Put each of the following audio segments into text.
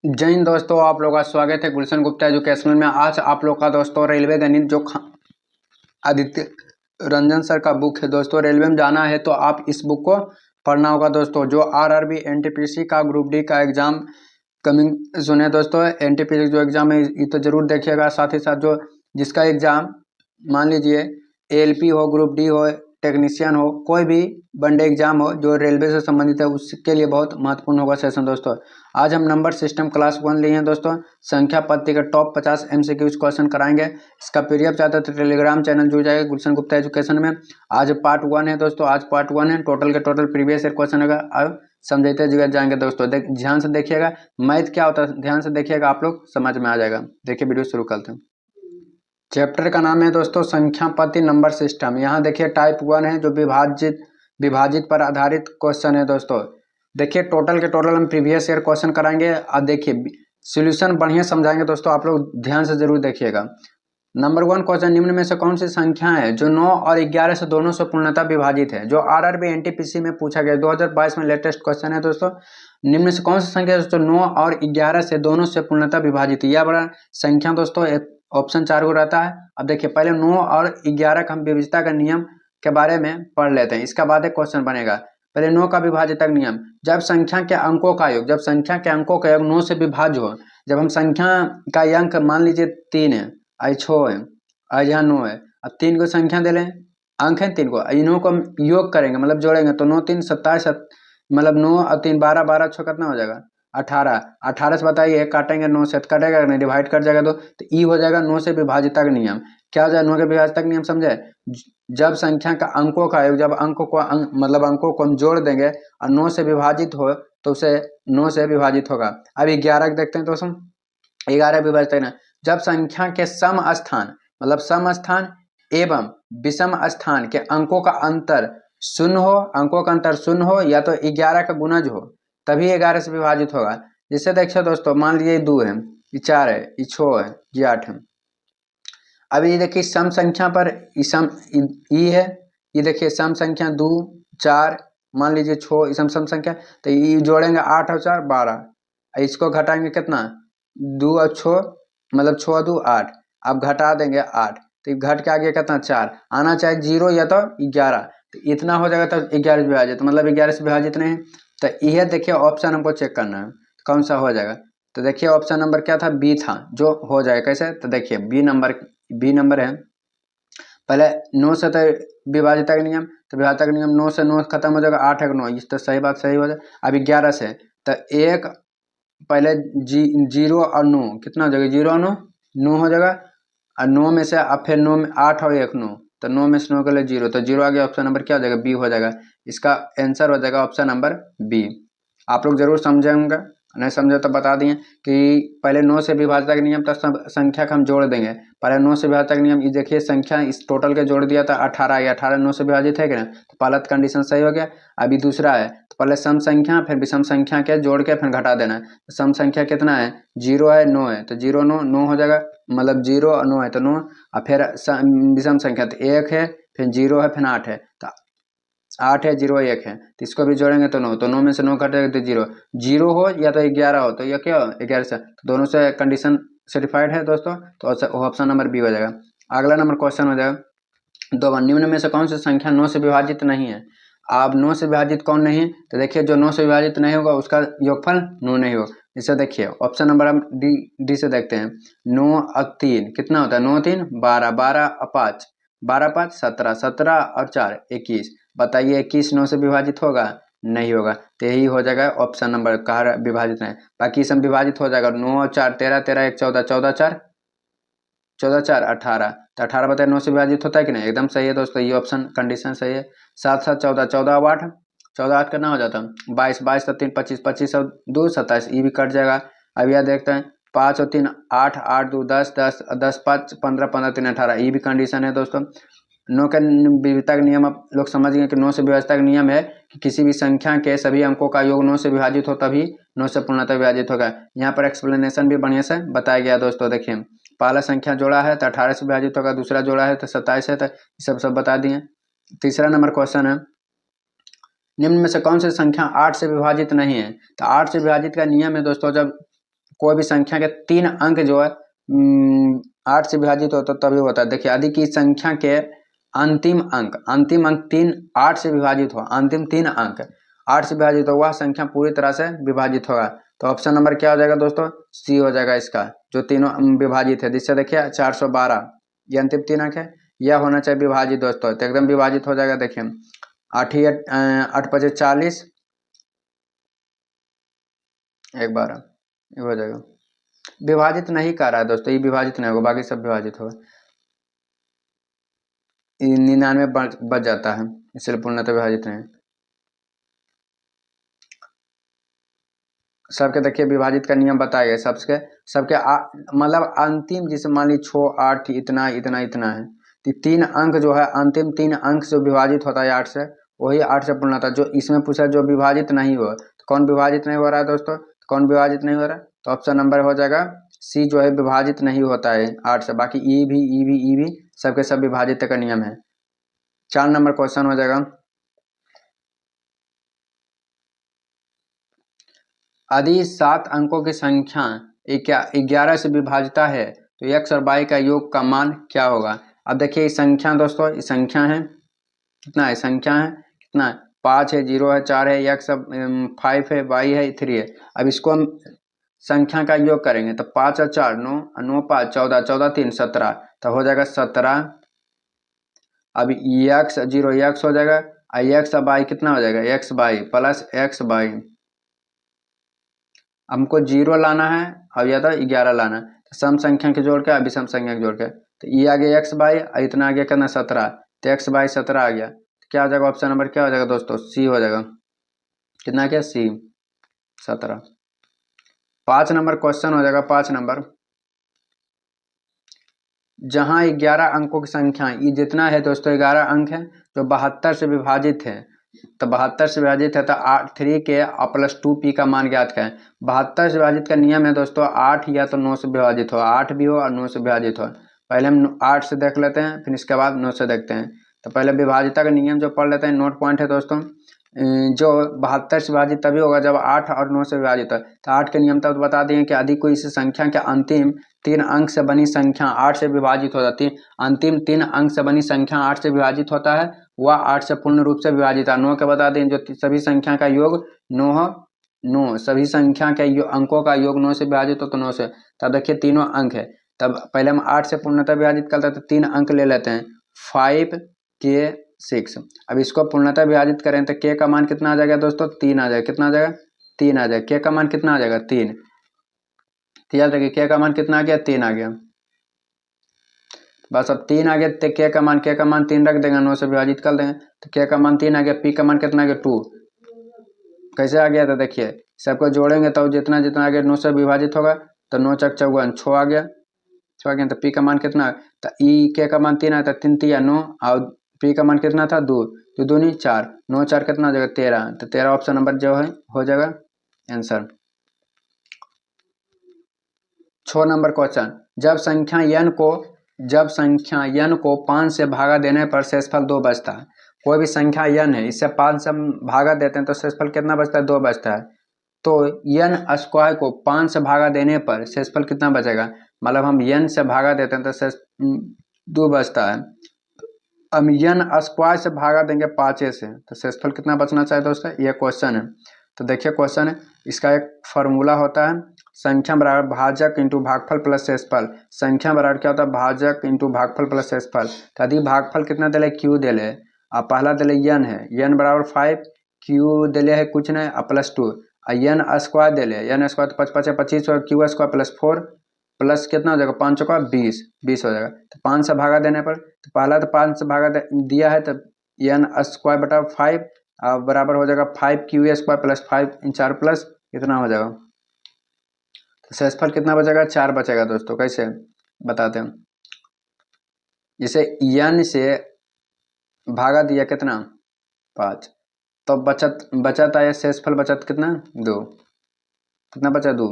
जय हिंद दोस्तों, आप लोगों का स्वागत है गुलशन गुप्ता एजुकेशनल में। आज आप लोग का दोस्तों रेलवे गणित जो आदित्य रंजन सर का बुक है दोस्तों, रेलवे में जाना है तो आप इस बुक को पढ़ना होगा दोस्तों। जो आरआरबी एनटीपीसी का ग्रुप डी का एग्जाम कमिंग सुने दोस्तों, एनटीपीसी जो एग्जाम है ये तो जरूर देखिएगा। साथ ही साथ जो जिसका एग्जाम मान लीजिए एएलपी हो, ग्रुप डी हो, टेक्नीशियन हो, कोई भी वनडे एग्जाम हो जो रेलवे से संबंधित है उसके लिए बहुत महत्वपूर्ण होगा सेशन दोस्तों। आज हम नंबर सिस्टम क्लास 1 लिए हैं दोस्तों। संख्या पद्धति के टॉप 50 एमसीक्यूज क्वेश्चन कराएंगे। इसका पीडीएफ चाहते तो टेलीग्राम चैनल जुड़ जाएगा गुलशन गुप्ता एजुकेशन में। आज पार्ट 1 है दोस्तों, आज पार्ट 1 है। टोटल के टोटल प्रीवियस ईयर क्वेश्चन होगा। अब समझते जगह जाएंगे दोस्तों। ध्यान से देखिएगा, मैथ क्या होता है ध्यान से देखिएगा, आप लोग समझ में आ जाएगा। देखिए वीडियो शुरू करते हैं। चैप्टर का नाम है दोस्तों संख्या पद्धति नंबर सिस्टम। यहाँ देखिए टाइप 1 है जो विभाजित पर आधारित क्वेश्चन है दोस्तों। देखिए टोटल के टोटल हम प्रीवियस ईयर क्वेश्चन कराएंगे और देखिए सॉल्यूशन बढ़िया समझाएंगे दोस्तों, आप लोग ध्यान से जरूर देखिएगा। नंबर 1 क्वेश्चन, निम्न में से कौन सी संख्या है जो 9 और 11 से दोनों से पूर्णतः विभाजित है? जो आरआरबी एनटीपीसी में पूछा गया 2022 में लेटेस्ट क्वेश्चन है दोस्तों। निम्न में से कौन सी संख्या है दोस्तों 9 और 11 से दोनों से पूर्णतः विभाजित है? यह बड़ा संख्या दोस्तों ऑप्शन 4 को रहता है। अब देखिए पहले 9 और 11 का हम विभाज्यता का नियम के बारे में पढ़ लेते हैं, इसका बाद एक क्वेश्चन बनेगा। पहले 9 का विभाज्यता का नियम, जब संख्या के अंकों का योग 9 से विभाज्य हो। जब हम संख्या का अंक मान लीजिए 3 है, आई 6 है, आज यहाँ 9 है, अब 3 को संख्या दे लें, अंक है 3 को, इन्हों को हम योग करेंगे मतलब जोड़ेंगे तो 9 3 27, मतलब 9 और 3 12, 12 6 कितना हो जाएगा 18। 18 से बताइए काटेंगे 9 से कटेगा नहीं, डिवाइड कर जाएगा तो ई हो जाएगा 9 से विभाजिता का नियम। क्या हो जाए 9 के विभाजिता का नियम समझे? जब संख्या का अंकों का योग, जब अंकों को मतलब अंकों को हम जोड़ देंगे और 9 से विभाजित हो तो उसे 9 से विभाजित होगा। अब 11 देखते हैं दोस्तों, 11 विभाजित ना, जब संख्या के सम स्थान मतलब सम स्थान एवं विषम स्थान के अंकों का अंतर शून्य हो, अंकों का अंतर शून्य हो या तो 11 का गुणज हो तभी 11 से विभाजित होगा। जिससे देखिए दोस्तों मान लीजिए ये 2 है, ये 4 है, ये 6 है, ये 8 है। अब ये देखिए सम संख्या पर ई है, ये देखिए सम संख्या 2 4 मान लीजिए 6 सम संख्या, तो ये जोड़ेंगे 8 और 4 12, इसको घटाएंगे कितना 2 और 6 मतलब 6 और 2 8, अब घटा देंगे 8 तो घट के आगे कितना 4 आना चाहिए 0 या तो 11, तो इतना हो जाएगा तो 11 से विभाजित मतलब 11 से विभाजित नहीं। तो यह देखिए ऑप्शन हमको चेक करना है कौन सा हो जाएगा। तो देखिए ऑप्शन नंबर क्या था, बी था जो हो जाएगा। कैसे? तो देखिए बी नंबर है। पहले 9 से तो विभाजिता का नियम, तो विभाजिता का नियम 9 से 9 खत्म हो जाएगा 8 है 9, इस तो सही बात सही हो जाए। अभी 11 से तो एक पहले 0 और 9 कितना हो जाएगा 0 और 9 9 हो जाएगा, और 9 में से अब फिर 9 में 8 और 1 9, तो 9 में से 9 के लिए 0, तो 0 आ गया। ऑप्शन नंबर क्या हो जाएगा बी हो जाएगा। इसका आंसर हो जाएगा ऑप्शन नंबर बी। आप लोग जरूर समझेंगे, नहीं समझे तो बता दिए कि पहले 9 से विभाजित का नियम, तो संख्या का हम जोड़ देंगे। पहले 9 से विभाजित का नियम, ये देखिए संख्या इस टोटल के जोड़ दिया था 18, या 18 9 से विभाजित है कि ना, तो पहला कंडीशन सही हो गया। अभी दूसरा है तो पहले सम संख्या फिर विषम संख्या के जोड़ के फिर घटा देना है। तो सम संख्या कितना है 0 है 9 है, तो 0 9 9 हो जाएगा, मतलब 0 और 9 है तो 9, और फिर विषम संख्या तो 1 है फिर 0 है फिर 8 है, तो 8 है 0 1 है, तो इसको भी जोड़ेंगे तो 9, तो 9 में से 9 घटेगा तो 0 0 हो या तो 11 हो, तो यह क्या 11 से, तो दोनों से कंडीशन सेटिफाइड है दोस्तों, तो ऑप्शन नंबर बी हो जाएगा। अगला नंबर क्वेश्चन हो जाएगा 2 निम्न में से कौन सी संख्या 9 से विभाजित नहीं है? आप 9 से विभाजित कौन नहीं है? तो देखिए जो 9 से विभाजित नहीं होगा उसका योगफल 9 नहीं होगा। इसे देखिए ऑप्शन नंबर हम डी से देखते हैं। 9 और 3 कितना होता है 9 3 12, 12 और 5 12 5 17, 17 और 4 21, बताइए 21 9 से विभाजित होगा? नहीं होगा, तो यही हो जाएगा ऑप्शन नंबर कहा विभाजित नहीं। बाकी सब विभाजित हो जाएगा 9 और 4 13, 13 1 14, 14 4 14 4 18, तो 18 बताइए 9 से विभाजित होता है कि नहीं? एकदम सही है दोस्तों, ये ऑप्शन कंडीशन सही है। 7 7 14, 14 और 8 14 8 कितना हो जाता है 22, 22 और 3 25, 25 और 2 27, ये भी कट जाएगा। अब यह देखते हैं 5 और 3 8, 8 2 10, 10 10 5 15, 15 3 18, ये भी कंडीशन है दोस्तों। 9 का विभाजिता का नियम आप लोग समझ गए कि 9 से विभाजिता का नियम है कि किसी भी संख्या के सभी अंकों का योग 9 से विभाजित हो तभी 9 से पूर्णतः विभाजित होगा। यहाँ पर एक्सप्लेनेशन भी बढ़िया से बताया गया दोस्तों। देखिए पहला संख्या जोड़ा है तो 18 से विभाजित होगा, दूसरा जोड़ा है तो 27 है, तो ये सब बता दिए। तीसरा नंबर क्वेश्चन है निम्न में से कौन सी संख्या 8 से विभाजित नहीं है? तो 8 से विभाजित का नियम है दोस्तों, जब कोई भी संख्या के 3 अंक जो है 8 से विभाजित होता है तभी होता है। देखिए यदि की संख्या के अंतिम अंक 3 8 से विभाजित हो, अंतिम 3 अंक 8 से विभाजित हो, वह संख्या पूरी तरह से विभाजित होगा। तो ऑप्शन नंबर क्या हो जाएगा दोस्तों, सी हो जाएगा इसका, जो तीनों विभाजित है। जिससे देखिए 412 ये अंतिम 3 अंक है, यह होना चाहिए विभाजित दोस्तों, तो एकदम विभाजित हो जाएगा। देखिए 8 5 40 1 12 ये हो जाएगा। विभाजित नहीं कर रहा है दोस्तों, ये विभाजित नहीं होगा, बाकी सब विभाजित होगा। 99 बच जाता है, इसलिए पूर्णतः विभाजित नहीं। सबके देखिए विभाजित का नियम बताया गया, सबके मतलब अंतिम, जिसे मान ली 6 8 इतना इतना इतना है, तो 3 अंक जो है अंतिम 3 अंक जो विभाजित होता है 8 से, वही 8 से पूर्ण होता है। जो इसमें पूछा जो विभाजित नहीं हो, तो कौन विभाजित नहीं हो रहा है दोस्तों, कौन विभाजित नहीं हो रहा है, तो ऑप्शन नंबर हो जाएगा सी, जो है विभाजित नहीं होता है 8 से। बाकी ई भी सबके सब विभाजित का नियम है। 4 नंबर क्वेश्चन हो जाएगा, यदि 7 अंकों की संख्या 11 से विभाजिता है तो x और y का योग का मान क्या होगा। अब देखिए इस संख्या दोस्तों, इस संख्या है कितना है, संख्या है कितना है, 5 है, 0 है, 4 है, x 5 है, y है 3 है। अब इसको हम संख्या का योग करेंगे तो 5 और 4 9, 9 5 14, 14 3 17, तो हो जाएगा 17। अब x 0 x हो जाएगा, x y कितना हो जाएगा, x y plus x y। हमको 0 लाना है और या तो 11 लाना है, तो सम संख्या के जोड़ के विषम संख्या के जोड़ के, तो ये आ गया x बाई, इतना आ गया कितना 17, तो x बाई 17 आ गया। तो क्या हो जाएगा ऑप्शन नंबर, क्या हो जाएगा दोस्तों, सी हो जाएगा। कितना क्या, सी 17। 5 नंबर क्वेश्चन हो जाएगा, 5 नंबर, जहाँ 11 अंकों की संख्या, ये जितना है दोस्तों 11 अंक है जो 72 से विभाजित है, तो 72 से विभाजित है तो 3 के प्लस 2p का मान ज्ञात करें। 72 से विभाजित का नियम है दोस्तों 8 या तो 9 से विभाजित हो, 8 भी हो और 9 से विभाजित हो। पहले हम 8 से देख लेते हैं, फिर इसके बाद 9 से देखते हैं। तो पहले विभाजिता का नियम जो पढ़ लेते हैं, नोट पॉइंट है दोस्तों, जो 72 से विभाजित तभी होगा जब 8 और 9 से विभाजित हो। तो 8 के नियम तब बता दिए कि यदि कोई इस संख्या के अंतिम 3 अंक से बनी संख्या 8 से विभाजित हो जाती है, अंतिम 3 अंक से बनी संख्या 8 से विभाजित होता है, वह 8 से पूर्ण रूप से विभाजित है। 9 के बता दें, जो सभी संख्या का योग 9 सभी संख्या के अंकों का योग 9 से विभाजित हो तो 9 से, तब देखिए तीनों अंक है। तब पहले हम 8 से पूर्णतः विभाजित करते हैं, तो 3 अंक ले लेते हैं 5 के 6। अब इसको पूर्णतः विभाजित करें तो के का मान कितना आ जाएगा दोस्तों, 3 आ जाएगा। कितना आ जाएगा, 3 आ जाएगा। के का मान कितना आ जाएगा, 3। तो याद रखिए के का मान कितना आ गया, 3 आ गया। बस अब 3 आ गया तो के का मान 3 रख देंगे, 9 से विभाजित कर देंगे, तो के का मान 3 आ गया। पी का मान कितना आ गया, 2। कैसे आ गया, तो देखिए सबको जोड़ेंगे तो जितना जितना आ गया 9 से विभाजित होगा, तो 9 चक 54 6 आ गया, 6 आ गया। तो पी का मान कितना, तो ई के का मान 3 आता, 3 3 9, और पी का मान कितना था 2, तो 2 नहीं 4, 9 4 कितना हो जाएगा 13। तो 13 ऑप्शन नंबर जो है हो जाएगा आंसर। 6 नंबर क्वेश्चन, जब संख्या n को 5 से भागा देने पर शेषफल 2 बचता है। कोई भी संख्या n है, इससे 5 से भागा देते हैं तो शेषफल कितना बचता है, 2 बचता है। तो n स्क्वायर को 5 से भागा देने पर शेषफल कितना बचेगा, मतलब हम n से भागा देते हैं तो शेष 2 बचता है। अब n स्क्वायर से भागा देंगे 5 से, तो शेषफल कितना बचना चाहिए दोस्तों, ये क्वेश्चन है। तो देखिए क्वेश्चन है, इसका एक फॉर्मूला होता है, संख्या बराबर भाजक इंटू भागफल प्लस शेषफल। संख्या बराबर क्या होता है, भाजक इंटू भागफल प्लस शेषफल। तो यदि भागफल कितना दिले, क्यू दिले, अब पहला दिले n है, n बराबर 5, क्यू दिले है कुछ नहीं, प्लस 2, n स्क्वायर दिले, n स्क्वायर 5 5 25 और क्यू स्क्वायर प्लस 4 प्लस कितना हो जाएगा, 5 का 20 हो जाएगा। तो 5 से भागा देने पर, तो पहला तो 5 से भागा दिया है, तो n स्क्वायर बटा 5 बराबर हो जाएगा 5 क्यू स्क्वायर प्लस 5 इन 4 प्लस कितना हो जाएगा, तो शेषफल कितना बचेगा, 4 बचेगा दोस्तों। कैसे बताते हैं, जैसे n से भागा दिया कितना 5, तो बचत आया शेषफल बचत कितना 2, कितना बचा 2।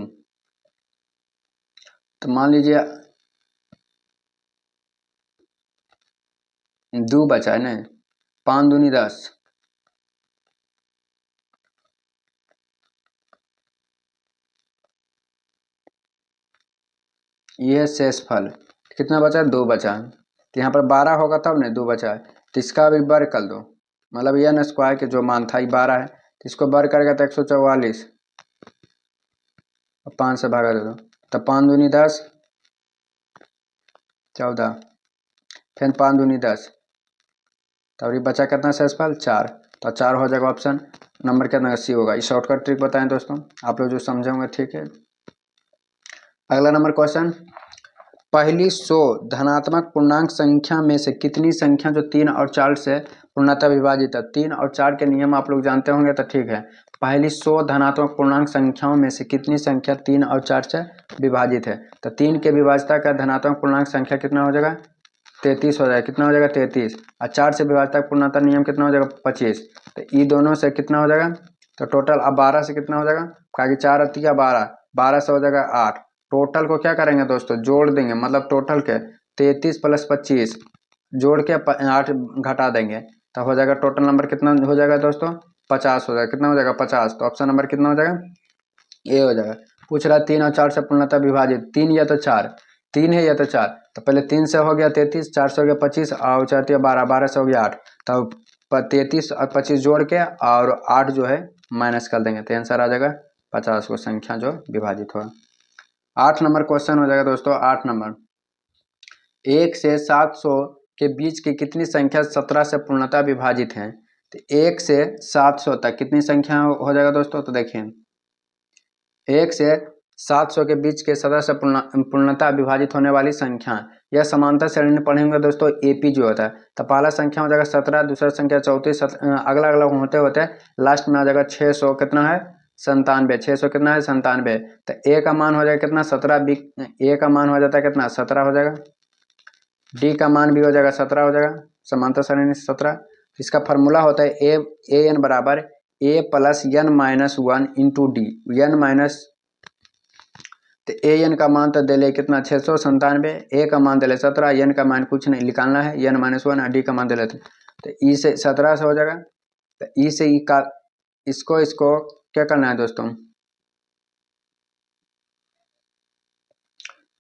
तो मान लीजिए 2 बचा है ना, 5 दूनी 10, ये शेषफल कितना बचा, 2 बचा। तो यहाँ पर 12 होगा तब नहीं, 2 बचा है, तो इसका भी वर्ग कर दो, मतलब n स्क्वायर के जो मान था ये 12 है, तो इसको वर्ग करेगा तो 144 और 5 से भागा दे दो, तो 5 दूनी 10, 14, फिर 5 दूनी 10, तो ये बचा कितना शेषफल, 4, तो 4 हो जाएगा ऑप्शन नंबर कितना, सी होगा। ये शॉर्टकट ट्रिक बताएं दोस्तों, आप लोग जो समझे होंगे, ठीक है। अगला नंबर क्वेश्चन, पहली 100 धनात्मक पूर्णांक संख्या में से कितनी संख्या जो 3 और 4 से पूर्णतः विभाजित है। 3 और 4 के नियम आप लोग जानते होंगे, तो ठीक है। पहली 100 धनात्मक पूर्णांक संख्याओं में से कितनी संख्या 3 और 4 से विभाजित है, तो 3 के विभाजिता का धनात्मक पूर्णांक संख्या कितना हो जाएगा, 33 हो जाएगा। कितना हो जाएगा, 33, और 4 से विभाजिता पूर्णतः नियम कितना हो जाएगा, 25, तो ये दोनों से कितना हो जाएगा, तो टोटल अब 12 से कितना हो जाएगा, कहा कि 4 अति का 12, 12 से हो जाएगा 8, टोटल को क्या करेंगे दोस्तों, जोड़ देंगे, मतलब टोटल के 33 + 25 जोड़ के 8 घटा देंगे, तो हो जाएगा टोटल नंबर कितना हो जाएगा दोस्तों, 50 हो जाएगा। कितना हो जाएगा, 50, तो ऑप्शन नंबर कितना हो जाएगा, ए हो जाएगा। पूछ रहा 3 और 4 से पूर्णतः विभाजित, 3 या तो 4, 3 है या तो 4, तो पहले 3 से हो गया 33, 4 से हो गया 25 और 4 × 12, 12 से हो गया 8, तो 33 और 25 जोड़ के और 8 जो है माइनस कर देंगे, तो आंसर आ जाएगा 50 को संख्या जो विभाजित होगा। 8 नंबर क्वेश्चन हो जाएगा दोस्तों। 8 नंबर, 1 से 700 के बीच की कितनी संख्या 17 से पूर्णतः विभाजित है, तो 1 से 700 तक कितनी संख्या हो जाएगा दोस्तों, तो देखिए 1 से 700 के बीच के 17 से पूर्णतः विभाजित होने वाली संख्या, यह समांतर श्रेणी में पढ़ेंगे दोस्तों, एपी जो होता है, तो पहला संख्या हो जाएगा 17, दूसरा संख्या 34, अगला अगला होते होते लास्ट में आ जाएगा 600 कितना है, 97, 600 कितना है, 97, तो ए का मान हो जाएगा कितना, 17, बी ए का मान हो जाता है कितना, 17 हो जाएगा, डी का मान भी हो जाएगा 17 हो जाएगा, समांतर श्रेणी 17। इसका फार्मूला होता है ए एन बराबर A plus N minus 1 into D, N minus, तो ए एन का मान तो दे ले कितना 697, ए का मान दे ले 17, एन का मान कुछ नहीं निकालना है, एन माइनस 1, डी का मान दे लेते, तो ई से 17 से हो जाएगा, तो ई से ई का इसको क्या करना है दोस्तों,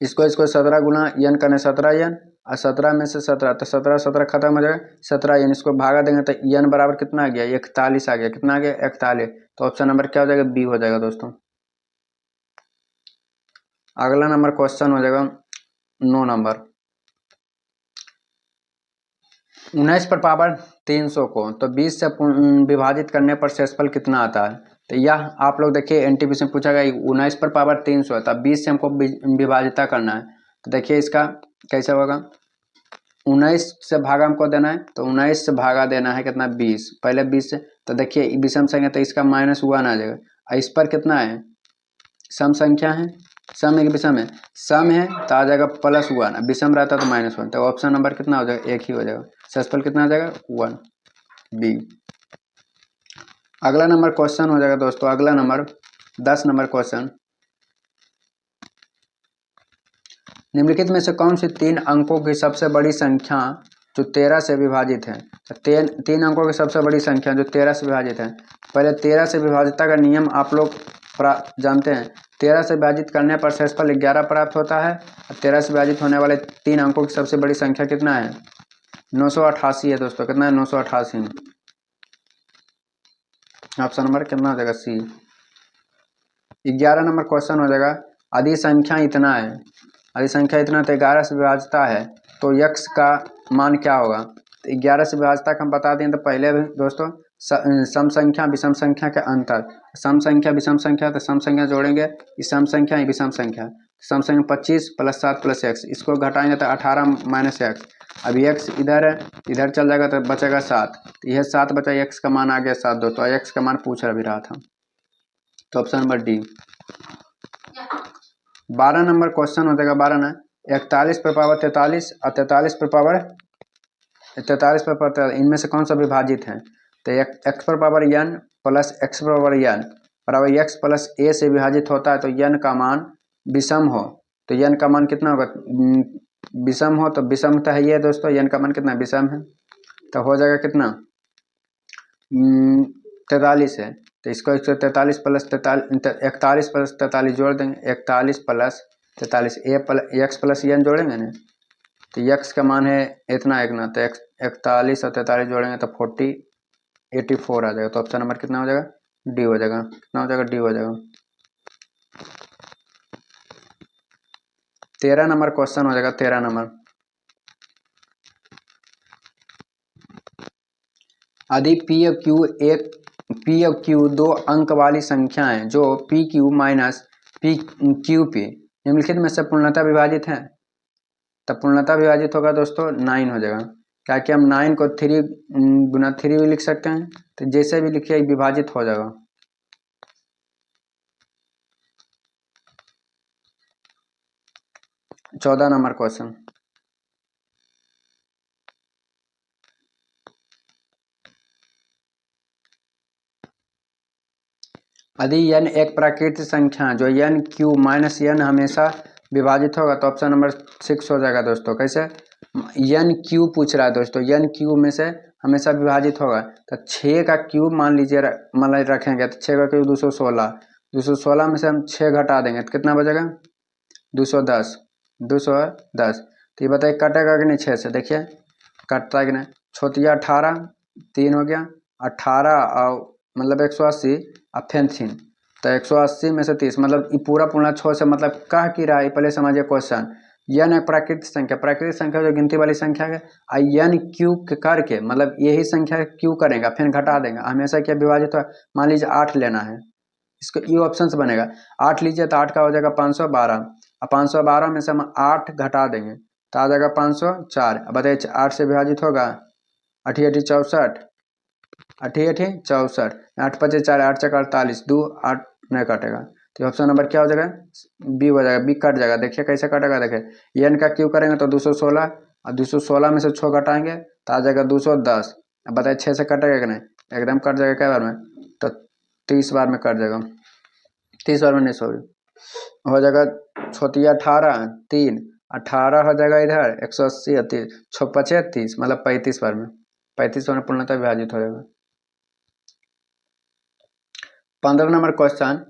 इसको 17 गुना एन करने 17 एन, और 17 में से 17, तो 17 17 खत्म हो जाएगा, 17 एन इसको भागा देंगे तो एन बराबर कितना आ गया, 41 आ गया। कितना आ गया, 41, तो ऑप्शन नंबर क्या हो जाएगा, बी हो जाएगा दोस्तों। अगला नंबर क्वेश्चन हो जाएगा 9 नंबर, 19 पर पावर 300 को तो 20 से विभाजित करने पर शेषफल कितना आता है, तो यह आप लोग देखिए एनटीपीसी में पूछा गया 19 पर पावर 300 है, तब 20 से हमको विभाजिता करना है, तो देखिए इसका कैसे होगा, 19 से भागा हमको देना है, तो 19 से भागा देना है कितना, 20, पहले 20 से, तो देखिए विषम संख्या तो इसका -1 आ जाएगा, और इस पर कितना है, सम संख्या है, सम है कि विषम है, सम है तो आ जाएगा +1, विषम रहता तो -1, तो ऑप्शन नंबर कितना हो जाएगा, एक ही हो जाएगा, शेषफल कितना आ जाएगा 1, बी। अगला नंबर क्वेश्चन हो जाएगा दोस्तों, अगला नंबर 10 नंबर क्वेश्चन, निम्नलिखित में से कौन सी 3 अंकों की सबसे बड़ी संख्या जो 13 से विभाजित है, तो 3 अंकों की सबसे बड़ी संख्या जो 13 से विभाजित है, पहले 13 से विभाजिता का नियम आप लोग जानते हैं, 13 से विभाजित करने पर शेषफल 11 प्राप्त होता है, और 13 से विभाजित होने वाले 3 अंकों की सबसे बड़ी संख्या कितना है, 988 है दोस्तों। कितना है, 988, ऑप्शन नंबर कितना हो जाएगा, सी। 11 नंबर क्वेश्चन हो जाएगा, आदि संख्या इतना है, आदि संख्या इतना तो 11 से विभाजता है, तो यक्स का मान क्या होगा, तो 11 से विभाजता का हम बता दें, तो पहले भी दोस्तों सम संख्या विषम संख्या के अंतर, सम संख्या विषम संख्या, तो सम संख्या जोड़ेंगे, ये सम संख्या विषम संख्या, सम संख्या 25 + 7 + x, इसको घटाएंगे तो 18 - x, अब x इधर है, इधर चल जाएगा तो बचेगा 7, तो यह 7 बचा, x का मान आ गया 7 दोस्तों, x का मान पूछ भी रहा था, तो option number D. 12 number question हो जाएगा, 12 ना, 41 पर पावर 43 और 43 पर पावर 43 इनमें से कौन सा विभाजित है, तो x पर पावर n प्लस x पर पावर n बराबर x प्लस a से विभाजित होता है, तो n का मान विषम हो, तो n का मान कितना होगा, विषम हो, तो विषम तो है ये दोस्तों, n का मान कितना विषम है, तो हो जाएगा कितना 43 है, तो इसको 143 + 41 + 43 जोड़ देंगे, 41 + 43 एक्स प्लस एन जोड़ेंगे ना तो एक्स का मान है इतना एक ना, तो 41 और 43 जोड़ेंगे तो 84 आ जाएगा। तो ऑप्शन नंबर कितना हो जाएगा? डी हो जाएगा। कितना हो जाएगा? डी हो जाएगा। 13 नंबर क्वेश्चन हो जाएगा। 13 नंबर, यदि पी और क्यू दो अंक वाली संख्याएं जो P Q minus P Q P निम्नलिखित में से पूर्णतः विभाजित है, तब पूर्णतः विभाजित होगा दोस्तों 9 हो जाएगा। क्या कि हम 9 को 3 गुना 3 भी लिख सकते हैं, तो जैसे भी लिखिए विभाजित हो जाएगा। चौदह नंबर क्वेश्चन, यदि n एक प्राकृतिक संख्या जो n क्यू माइनस n हमेशा विभाजित होगा तो ऑप्शन नंबर 6 हो जाएगा दोस्तों। कैसे? n क्यू पूछ रहा है दोस्तों, n क्यू में से हमेशा विभाजित होगा, तो 6 का क्यूब मान लीजिए मतलब रखेंगे तो 6 का क्यूब 216, 216 में से हम 6 घटा देंगे तो कितना बचेगा? 210, 210। तो ये बताइए कटेगा कि नहीं 6 से? देखिए कटता है कि नहीं। छोटिया 18, 3 हो गया 18 और मतलब 180 और फिर 3, तो 180 में से 30 मतलब ये पूरा 6 से मतलब कह की रहा है। पहले समझिए क्वेश्चन, यन एक प्राकृतिक संख्या जो गिनती वाली संख्या है, यन क्यू करके मतलब यही संख्या क्यू करेगा फिर घटा देंगे, हमेशा क्या विभाजित हो। मान लीजिए 8 लेना है, इसको ये ऑप्शन से बनेगा। 8 लीजिए तो 8 का हो जाएगा 512, और 512 में से हम 8 घटा देंगे तो आ जाएगा 504। अब बताइए 8 से विभाजित होगा, 8 8 64, 8 8 64, 8 5 4, 8 4 48, 2 8 नहीं कटेगा, तो ऑप्शन नंबर क्या हो जाएगा? बी हो जाएगा। बी कट जाएगा। देखिए कैसे कटेगा, देखिए एन का क्यू करेंगे तो 216, और 216 में से 6 घटाएंगे तो आ जाएगा 210। अब बताइए 6 से कटेगा कि नहीं? एकदम कट जाएगा। क्या बार में? तो 30 बार में कट जाएगा। 30 बार में नहीं, सॉरी, हो जाएगा छोटिया 18, 3 18 हो जाएगा इधर 180 और 30, 6 5 30 मतलब 35 बार में, 35 बार में पूर्णतः विभाजित हो जाएगा। 15 नंबर क्वेश्चन,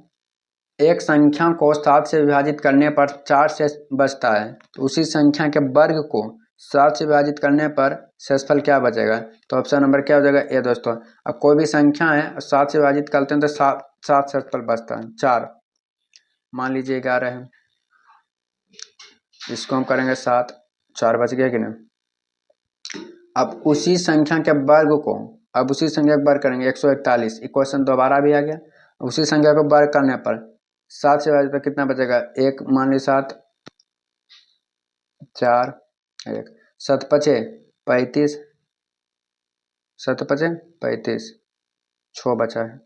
एक संख्या को 7 से विभाजित करने पर 4 से बचता है, तो उसी संख्या के वर्ग को 7 से विभाजित करने पर शेषफल क्या बचेगा? तो ऑप्शन नंबर क्या हो जाएगा? ए दोस्तों। अब कोई भी संख्या है 7 से विभाजित करते हैं तो 7 शेषफल बचता है। 4 मान लीजिए 11 है, इसको हम करेंगे 7, 4 बच गया कि नहीं। अब उसी संख्या के वर्ग को, अब उसी संख्या का वर्ग करेंगे 141। क्वेश्चन दोबारा भी आ गया। उसी संख्या को वर्ग करने पर 7 से विभाजित कितना बचेगा? 1 मान ली 7, 4 1, 7 5 35, 7 5 35, 6 बचा है।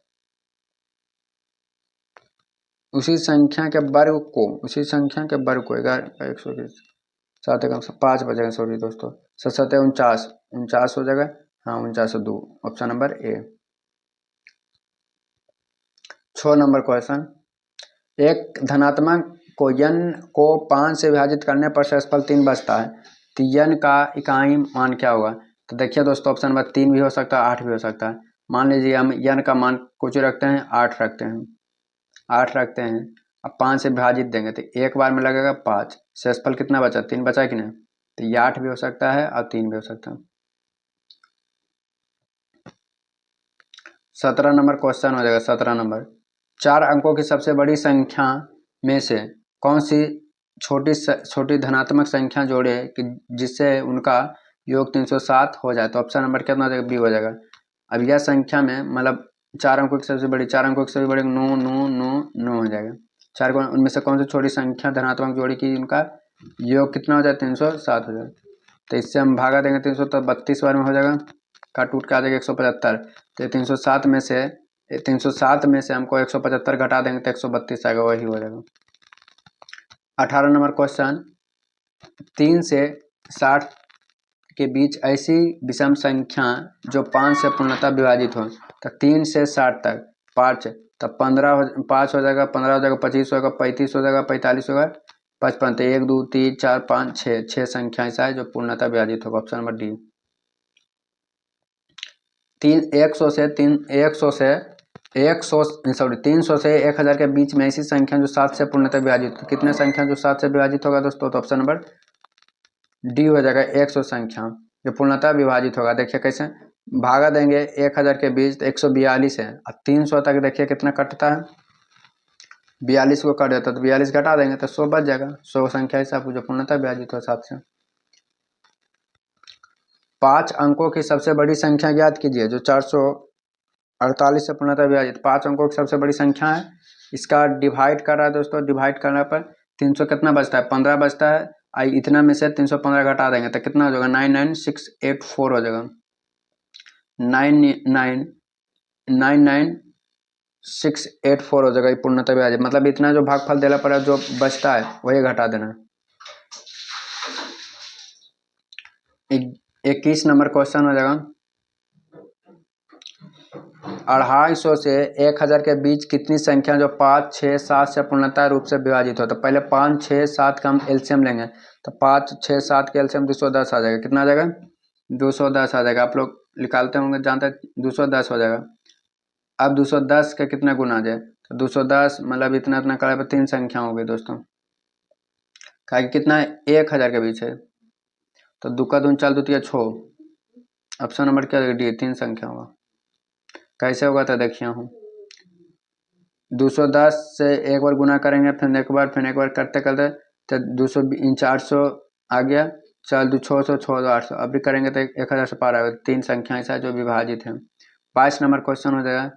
उसी संख्या के वर्ग को, उसी संख्या के वर्ग को 11 120, 7 1 5 बचेगा, सॉरी दोस्तों, 7 7 49, 49 हो जाएगा। हाँ 49 2, option number A. 6 number question, एक धनात्मक को n को 5 से विभाजित करने पर शेषफल 3 बचता है, तो n का इकाई मान क्या होगा? तो देखिए दोस्तों ऑप्शन नंबर 3 भी हो सकता है, 8 भी हो सकता है। मान लीजिए हम n का मान कुछ रखते हैं, 8 रखते हैं, 8 रखते हैं। अब 5 से विभाजित देंगे तो एक बार में लगेगा 5, शेषफल कितना बचा? 3 बचा कि नहीं? तो ये 8 भी हो सकता है और 3 भी हो सकता है। 17 नंबर क्वेश्चन हो जाएगा। 17 नंबर, 4 अंकों की सबसे बड़ी संख्या में से कौन सी छोटी धनात्मक संख्या जोड़े कि जिससे उनका योग 307 हो जाए? तो ऑप्शन नंबर कितना हो जाएगा? बी हो जाएगा। अब यह संख्या में मतलब 4 अंकों की सबसे बड़ी, 4 अंकों की सबसे बड़ी 9 9 9 9 हो जाएगा। 4 को उनमें से कौन सी छोटी संख्या धनात्मक जोड़ी कि उनका योग कितना हो जाए? 307 हो जाए। तो इससे हम भागा देंगे 300 तो 32 बार में हो जाएगा, काट टूट के आ जाएगा 175। तो 307 में से हमको 175 घटा देंगे तो 132 आएगा, वही हो जाएगा। 18 नंबर क्वेश्चन, 3 से 60 के बीच ऐसी विषम संख्या जो 5 से पूर्णतः विभाजित हो, तो 3 से 60 तक 5, तब 5 हो जाएगा, 15 हो जाएगा, 25 होगा, 35 हो जाएगा, 45 होगा, 55। तो 1 2 3 4 5 6 संख्या ऐसा है जो पूर्णतः विभाजित होगा, ऑप्शन नंबर डी। 100 से 300 से 1000 के बीच में ऐसी संख्या जो 7 से पूर्णतः विभाजित, तो कितने संख्या जो 7 से विभाजित होगा दोस्तों, तो ऑप्शन नंबर डी हो जाएगा 100 संख्या जो पूर्णतः विभाजित होगा। देखिए कैसे भागा देंगे 1000 के बीच, तो 142 है, और 300 तक देखिए कितना कटता है, 42 को काट देता, तो 42 घटा देंगे तो 100 बच जाएगा। 100 संख्या ऐसा जो पूर्णतः विभाजित हो 7 से। 5 अंकों की सबसे बड़ी संख्या ज्ञात कीजिए जो 448 से पूर्णतः विभाजित। 5 अंकों की सबसे बड़ी संख्या है, इसका डिवाइड कर रहा है दोस्तों, डिवाइड करने पर 300 कितना बचता है, 15 बचता है। आई इतना में से 315 घटा देंगे तो कितना हो जाएगा, 99684 हो जाएगा, 99684 हो जाएगा पूर्णतः विभाजित। मतलब इतना जो भागफल देना पड़ा, जो बचता है वही घटा देना। 21 नंबर क्वेश्चन हो जाएगा, 250 से 1000 के बीच कितनी संख्या जो 5, 6, 7 से पूर्णतः रूप से विभाजित हो। तो पहले 5, 6, 7 का हम एलसीएम लेंगे, तो 5, 6, 7 के एलसीएम 210 आ जाएगा। कितना आ जाएगा, 210 आ जाएगा। आप लोग निकालते होंगे, जानते हैं 210 हो जाएगा। अब 210 का कितना गुना आ जाए, तो 210 मतलब इतना इतना करे पर 3 संख्या हो गई दोस्तों, क्या कितना है, 1000 के बीच है, तो 2 का 2 4 2 6, ऑप्शन नंबर क्या डी, 3 संख्या होगा। कैसे होगा तो देखिए हूँ, 210 से एक बार गुना करेंगे, फिर एक बार करते करते तो 200 400 आ गया, 4 2 600 6 2 800, अब भी करेंगे तो 1000 से पार आएगा। 3 संख्या ऐसा जो विभाजित है। 22 नंबर क्वेश्चन हो जाएगा,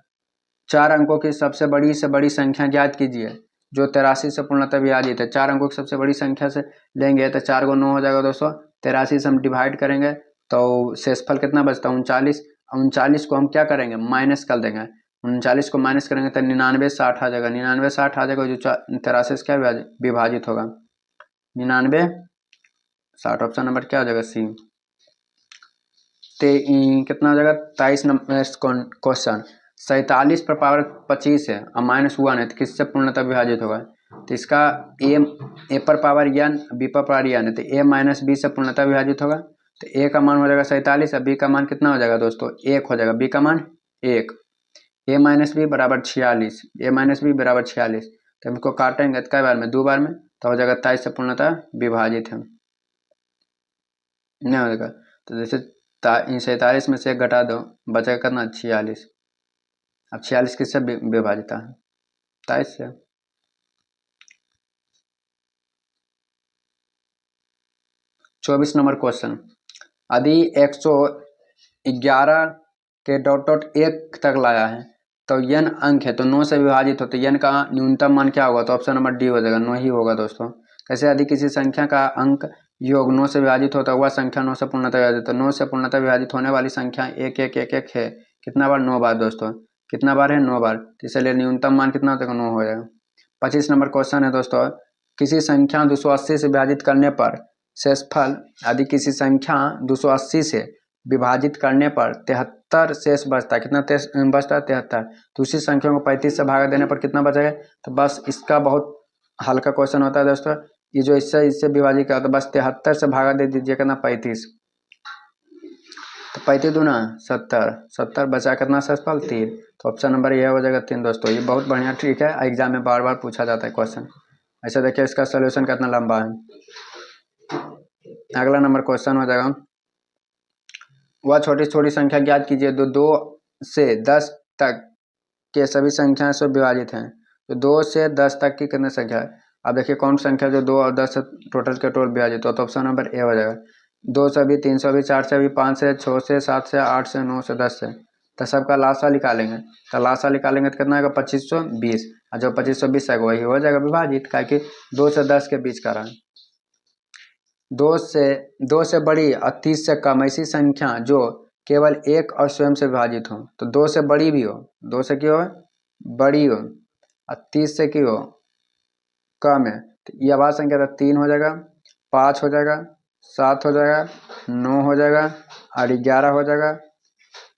4 अंकों की सबसे बड़ी से बड़ी संख्या ज्ञात कीजिए जो 83 से पूर्णतः विभाजित है। 4 अंकों की सबसे बड़ी संख्या से लेंगे तो 4 को 9 हो जाएगा दोस्तों, 83 से हम डिवाइड करेंगे तो शेषफल कितना बचता है, 39। 39 को हम क्या करेंगे, माइनस कर देंगे, 39 को माइनस करेंगे तो 99 60 आ जाएगा, 99 60 आ जाएगा, जो 83 से क्या विभाजित होगा, 99 60, ऑप्शन नंबर क्या हो जाएगा, सी। कितना हो जाएगा, 23 नंबर क्वेश्चन, 47 पर पावर 25 है और -1 है, तो किससे पूर्णतः विभाजित होगा। तो इसका ए पर पावर n, बी पर पावर n है, तो a माइनस बी से पूर्णतः विभाजित होगा। तो a का मान हो जाएगा 47 और b का मान कितना हो जाएगा दोस्तों, 1 हो जाएगा, b का मान 1, a माइनस बी बराबर 46, a माइनस बी बराबर 46। तो हमको काटेंगे तो कई बार में, 2 बार में, तो हो जाएगा 23 से पूर्णतः विभाजित है, नहीं हो जाएगा। तो जैसे 47 में से 1 घटा दो, बचेगा कितना, 46। अब 46 किससे विभाजित है, 23 से। 24 नंबर क्वेश्चन, यदि 111 के डॉट डॉट 1 तक लाया है तो n अंक है, तो 9 से विभाजित हो, तो n का न्यूनतम मान क्या होगा, तो ऑप्शन नंबर डी हो जाएगा, 9 ही होगा दोस्तों। कैसे, यदि किसी संख्या का अंक योग 9 से विभाजित होता है, वह संख्या 9 से पूर्णतः विभाजित, तो 9 से पूर्णतः विभाजित होने वाली संख्या 1 1 1 1 है, कितना बार, 9 बार दोस्तों, कितना बार है, 9 बार, तो इसलिए न्यूनतम मान कितना होता है, 9 हो जाएगा। 25 नंबर क्वेश्चन है दोस्तों, किसी संख्या 280 से विभाजित करने पर शेषफल, यदि किसी संख्या 280 से विभाजित करने पर 73 शेष बचता है, कितना बचता है, 73, तो उसी संख्या को 35 से भागा देने पर कितना बचेगा। तो बस इसका बहुत हल्का क्वेश्चन होता है दोस्तों, ये जो इससे विभाजित करता है, बस 73 से भागा दे दीजिए, कितना, 35, तो 35 दूना 70, 70 बचा कितना शेषफल, 3, तो ऑप्शन नंबर यह हो जाएगा 3 दोस्तों। ये बहुत बढ़िया ट्रिक है, एग्जाम में बार बार पूछा जाता है क्वेश्चन। ऐसा देखिए इसका सोल्यूशन कितना लंबा है। अगला नंबर क्वेश्चन हो जाएगा, वह छोटी छोटी संख्या ज्ञात कीजिए जो 2 से 10 तक के सभी संख्याएं से विभाजित हैं। तो 2 से 10 तक की कितनी संख्या है, अब देखिए कौन संख्या जो 2 और 10 से टोटल के टोटल विभाजित हो, तो ऑप्शन नंबर ए हो जाएगा। 2 से भी, 3 से भी, 4 से भी, 5 से, 6 से, 7 से, 8 से, 9 से, 10 से, तो सबका लासा निकालेंगे, तो लासा निकालेंगे तो कितना आएगा, 2520, और जो 2520 है वही हो जाएगा विभाजित, क्या कि 2 से 10 के बीच का रहा। 2 से बड़ी और 30 से कम ऐसी संख्या जो केवल 1 और स्वयं से विभाजित हो, तो 2 से बड़ी भी हो, 2 से क्यों हो, बड़ी हो, और 30 से क्यों हो, कम है, तो ये आवाज संख्या तो 3 हो जाएगा, 5 हो जाएगा, 7 हो जाएगा, 9 हो जाएगा और 11 हो जाएगा।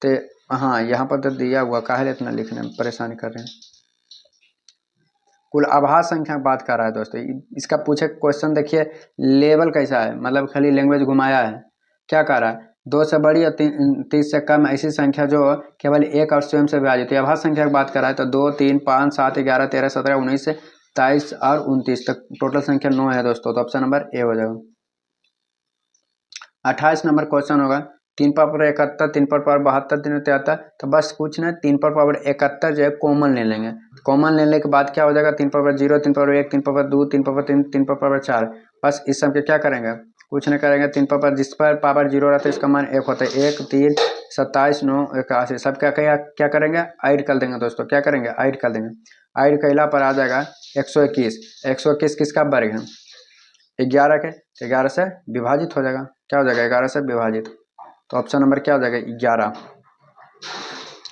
तो हाँ, यहाँ पर तो दिया हुआ, काहे इतना लिखने में परेशान कर रहे हैं। कुल आभास संख्या बात कर रहा है दोस्तों, इसका पूछे क्वेश्चन देखिए लेवल कैसा है, मतलब खाली लैंग्वेज घुमाया है। क्या कह रहा है, 2 से बड़ी या 30 से कम ऐसी संख्या जो केवल एक और स्वयं से विभाजित है। अभाज्य संख्या की बात करा है तो 2, 3, 5, 7, 11, 13, 17, 19, 23 और 29 तक टोटल संख्या 9 है दोस्तों। तो ऑप्शन नंबर ए हो जाएगा। 28 नंबर क्वेश्चन होगा 3 पर पावर 71, 3 पर पावर 72, 3 73। तो बस कुछ ना 3 पर पावर 71 जो है कॉमन ले लेंगे। कॉमन लेने के बाद क्या हो जाएगा 3 पर पावर 0, 3 पर पावर 1, 3 पर पावर 2, 3 पर पावर 3, 3 पर पावर 4। बस इस सब के क्या करेंगे, कुछ नहीं करेंगे। 3 पर जिस पर पावर 0 रहता है इसका मान 1 होता है। 1, 3, 27, 9, 81 सब क्या करेंगे ऐड कर देंगे दोस्तों। क्या करेंगे ऐड कर देंगे। ऐड कैला पर आ जाएगा 121। 121 किसका वर्ग है 11 के, 11 से विभाजित हो जाएगा। क्या हो जाएगा 11 से विभाजित। तो ऑप्शन नंबर क्या हो जाएगा 11।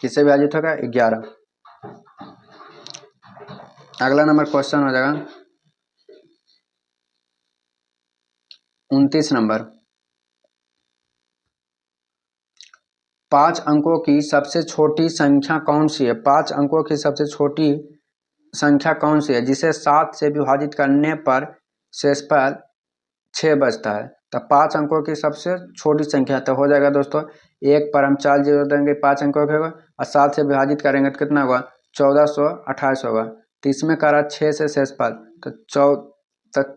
किससे विभाजित होगा 11। अगला नंबर क्वेश्चन हो जाएगा 29 नंबर। 5 अंकों की सबसे छोटी संख्या कौन सी है। 5 अंकों की सबसे छोटी संख्या कौन सी है जिसे 7 से विभाजित करने पर शेषफल 6 बचता है। तो 5 अंकों की सबसे छोटी संख्या तो हो जाएगा दोस्तों 1 पर हम 4 जीरो देंगे 5 अंकों के होगा और 7 से विभाजित करेंगे तो कितना होगा 1428 होगा। तो इसमें करा 6 से शेषफल तो